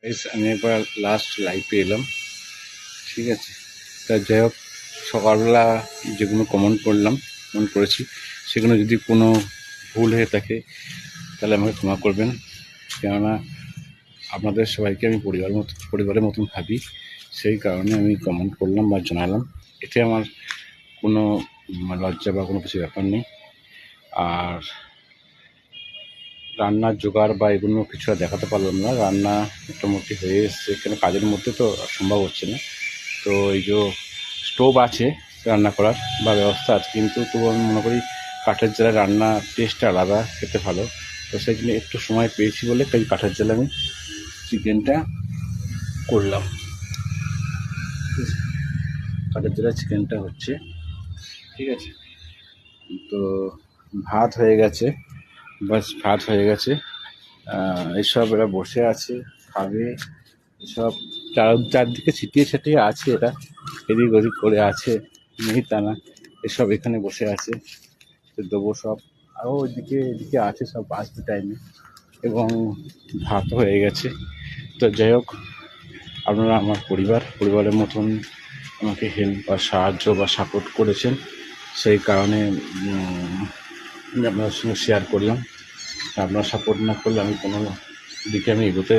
Guys আমি একবার last লাইভে এলাম, ঠিক আছে। তা যাই হোক, সকালবেলা যেগুলো কমেন্ট করেছি সেগুলো যদি কোনো ভুল হয়ে থাকে তাহলে আমাকে ক্ষমা করবেন। কেননা আপনাদের সবাইকে আমি পরিবারের মতন ভাবি, সেই কারণে আমি কমেন্ট করলাম বা জানালাম। এতে আমার কোনো লজ্জা বা কোনো কিছু ব্যাপার নেই। আর রান্নার জোগাড় বা এগুলো কিছু আর দেখাতে পারলাম না। রান্না মোটামুটি হয়ে এসছে, কেন কাজের মধ্যে তো সম্ভব হচ্ছে না। তো এই যে স্টোভ আছে রান্না করার বা ব্যবস্থা আছে, কিন্তু তবু আমি মনে করি কাঠের জ্বালায় রান্নার টেস্টটা আলাদা, খেতে ভালো। তো সেই জন্য একটু সময় পেয়েছি বলে তাই কাঠের জ্বালায় আমি চিকেনটা করলাম। কাঠের জ্বালায় চিকেনটা হচ্ছে, ঠিক আছে। তো ভাত হয়ে গেছে, বাস ভাত হয়ে গেছে। এসব এরা বসে আছে, খাবে। এসব চারদিকে ছিটিয়ে ছিটিয়ে আছে, এটা এদিক ওদিক করে আছে, নেই তা না। এসব এখানে বসে আছে, দেবো সব। আরও এদিকে আছে, সব আসবে টাইমে। এবং ভাত হয়ে গেছে। তো যাই হোক, আপনারা আমার পরিবারের মতন আমাকে হেল্প বা সাহায্য বা সাপোর্ট করেছেন, সেই কারণে আমি আপনাদের সঙ্গে শেয়ার করলাম। আপনারা সাপোর্ট না করলে আমি কোনো দিকে আমি এগোতে